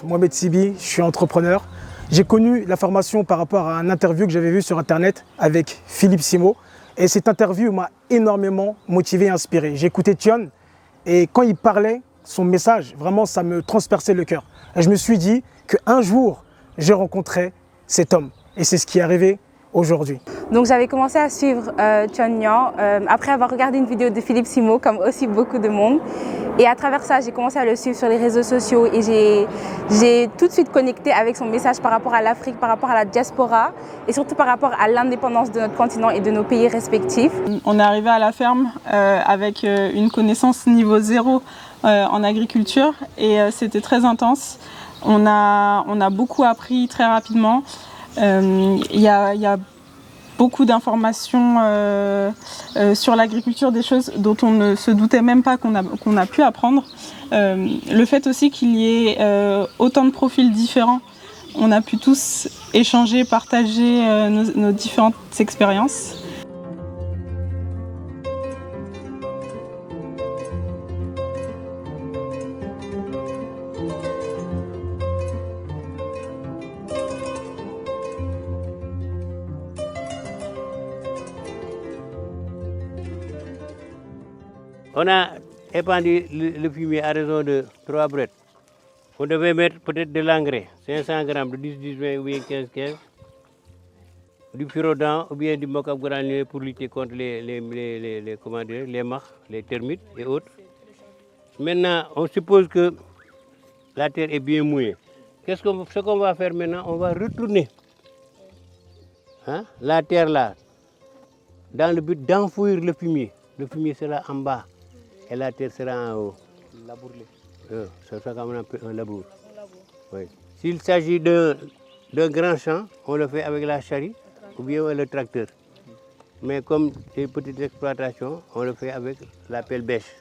Mohamed Sibi, je suis entrepreneur. J'ai connu la formation par rapport à une interview que j'avais vue sur Internet avec Philippe Simo. Et cette interview m'a énormément motivé et inspiré. J'ai écouté Tion et quand il parlait, son message, vraiment, ça me transperçait le cœur. Et je me suis dit qu'un jour, je rencontrerai cet homme. Et c'est ce qui est arrivé aujourd'hui. Donc j'avais commencé à suivre Tion Niang après avoir regardé une vidéo de Philippe Simo, comme aussi beaucoup de monde. Et à travers ça, j'ai commencé à le suivre sur les réseaux sociaux et j'ai tout de suite connecté avec son message par rapport à l'Afrique, par rapport à la diaspora et surtout par rapport à l'indépendance de notre continent et de nos pays respectifs. On est arrivé à la ferme avec une connaissance niveau 0 en agriculture et c'était très intense. On a beaucoup appris très rapidement. Il y a beaucoup d'informations sur l'agriculture, des choses dont on ne se doutait même pas qu'on a pu apprendre. Le fait aussi qu'il y ait autant de profils différents, on a pu tous échanger, partager nos différentes expériences. On a épandu le fumier à raison de 3 brettes. On devait mettre peut-être de l'engrais, 500 grammes de 10-10-20 ou bien 15-15, du furodant ou bien du mocap granulé pour lutter contre les marcs, les termites et autres. Maintenant, on suppose que la terre est bien mouillée. Ce qu'on va faire maintenant, on va retourner la terre là, dans le but d'enfouir le fumier. Le fumier sera en bas et la terre sera en haut. Labouré. C'est ça qu'on appelle un labour. Oui. S'il s'agit d'un grand champ, on le fait avec la charrue ou bien le tracteur. Mais comme c'est une petite exploitation, on le fait avec la pelle bêche.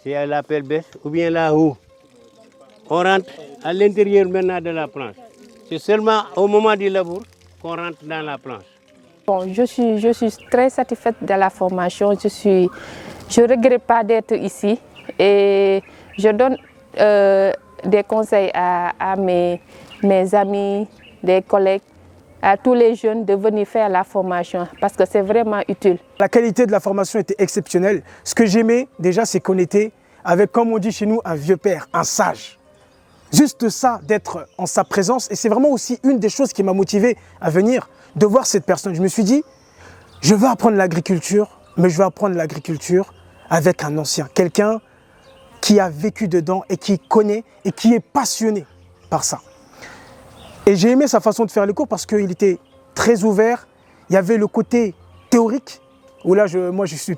C'est la pelle bêche ou bien la houe. On rentre à l'intérieur maintenant de la planche. C'est seulement au moment du labour qu'on rentre dans la planche. Bon, je suis très satisfaite de la formation. Je ne regrette pas d'être ici et je donne des conseils à mes amis, des collègues, à tous les jeunes de venir faire la formation parce que c'est vraiment utile. La qualité de la formation était exceptionnelle. Ce que j'aimais déjà, c'est qu'on était avec, comme on dit chez nous, un vieux père, un sage. Juste ça, d'être en sa présence. Et c'est vraiment aussi une des choses qui m'a motivé à venir, de voir cette personne. Je me suis dit, je veux apprendre l'agriculture, mais je veux apprendre l'agriculture avec un ancien. Quelqu'un qui a vécu dedans et qui connaît et qui est passionné par ça. Et j'ai aimé sa façon de faire les cours parce qu'il était très ouvert. Il y avait le côté théorique, où là, moi, je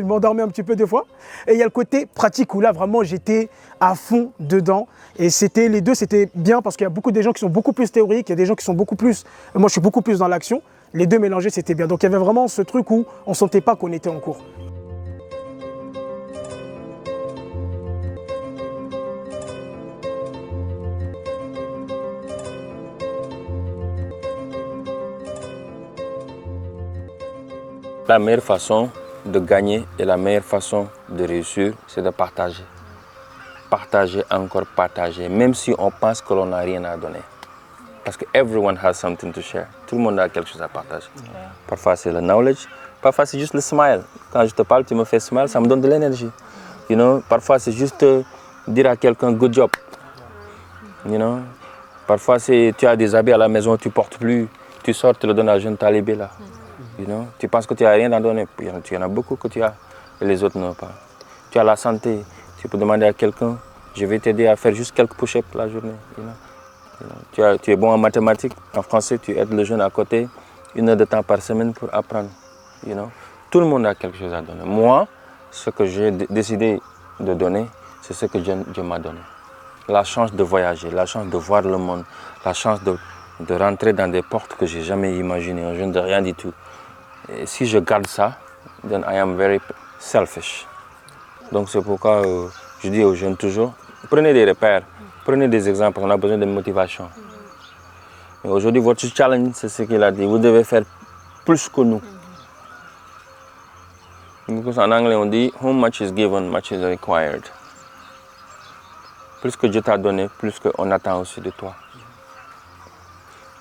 m'endormais un petit peu des fois. Et il y a le côté pratique, où là, vraiment, j'étais à fond dedans. Et les deux, c'était bien parce qu'il y a beaucoup de gens qui sont beaucoup plus théoriques, il y a des gens qui sont beaucoup plus... Moi, je suis beaucoup plus dans l'action. Les deux mélangés, c'était bien. Donc, il y avait vraiment ce truc où on ne sentait pas qu'on était en cours. La meilleure façon de gagner et la meilleure façon de réussir, c'est de partager. Partager, encore partager, même si on pense que l'on n'a rien à donner. Parce que everyone has something to share. Tout le monde a quelque chose à partager. Parfois c'est le knowledge, parfois c'est juste le smile. Quand je te parle, tu me fais smile, ça me donne de l'énergie. You know? Parfois c'est juste dire à quelqu'un good job. You know? Parfois c'est tu as des habits à la maison, tu ne portes plus, tu sors, tu le donnes à un jeune talibé là. You know? Tu penses que tu n'as rien à donner, il y en a beaucoup que tu as et les autres n'ont pas. Tu as la santé, tu peux demander à quelqu'un, je vais t'aider à faire juste quelques push-ups la journée. You know? Tu es bon en mathématiques, en français, tu aides le jeune à côté, 1 heure de temps par semaine pour apprendre. You know? Tout le monde a quelque chose à donner. Moi, ce que j'ai décidé de donner, c'est ce que Dieu m'a donné. La chance de voyager, la chance de voir le monde, la chance de rentrer dans des portes que je n'ai jamais imaginées, un jeune de rien du tout. Et si je garde ça, then I am very selfish. Donc c'est pourquoi je dis aux jeunes toujours, prenez des repères, prenez des exemples, on a besoin de motivation. Et aujourd'hui, votre challenge, c'est ce qu'il a dit, vous devez faire plus que nous. En anglais, on dit, whom much is given, much is required. plus que Dieu t'a donné, plus qu'on attend aussi de toi.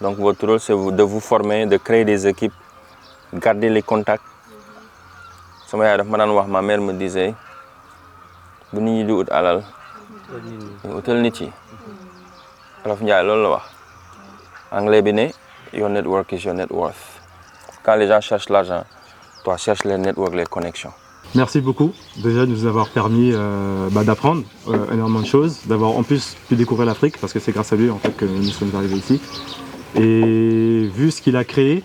Donc votre rôle, c'est de vous former, de créer des équipes, garder les contacts. Ma mère me disait, bu nit ñi di ut alal utal nit yi Wolof Njaay loolu la wax anglais bi ne your network is your net worth. Quand les gens cherchent l'argent, toi cherche les networks, les connexions. Merci beaucoup déjà de nous avoir permis d'apprendre énormément de choses, d'avoir en plus pu découvrir l'Afrique parce que c'est grâce à lui en fait que nous sommes arrivés ici. Et vu ce qu'il a créé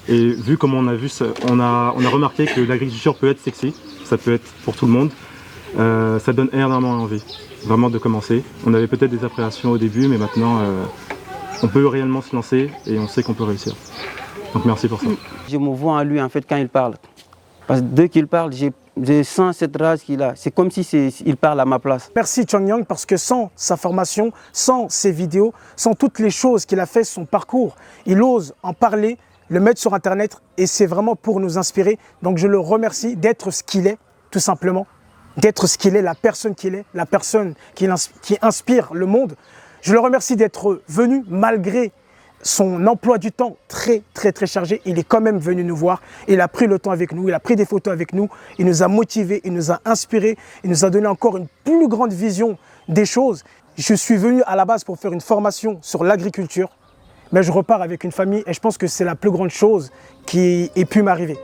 et vu comment on a vu, on a remarqué que l'agriculture peut être sexy, ça peut être pour tout le monde. Ça donne énormément envie, vraiment de commencer. On avait peut-être des appréhensions au début, mais maintenant on peut réellement se lancer et on sait qu'on peut réussir. Donc merci pour ça. Je me vois en lui en fait quand il parle. Parce que dès qu'il parle, je sens cette rage qu'il a. C'est comme si il parle à ma place. Merci Chong Yang parce que sans sa formation, sans ses vidéos, sans toutes les choses qu'il a fait, son parcours, il ose en parler, le mettre sur Internet et c'est vraiment pour nous inspirer. Donc je le remercie d'être ce qu'il est, tout simplement. D'être ce qu'il est, la personne qu'il est, la personne qui inspire le monde. Je le remercie d'être venu malgré son emploi du temps très chargé. Il est quand même venu nous voir. Il a pris le temps avec nous, il a pris des photos avec nous. Il nous a motivés, il nous a inspirés. Il nous a donné encore une plus grande vision des choses. Je suis venu à la base pour faire une formation sur l'agriculture. Mais je repars avec une famille et je pense que c'est la plus grande chose qui ait pu m'arriver.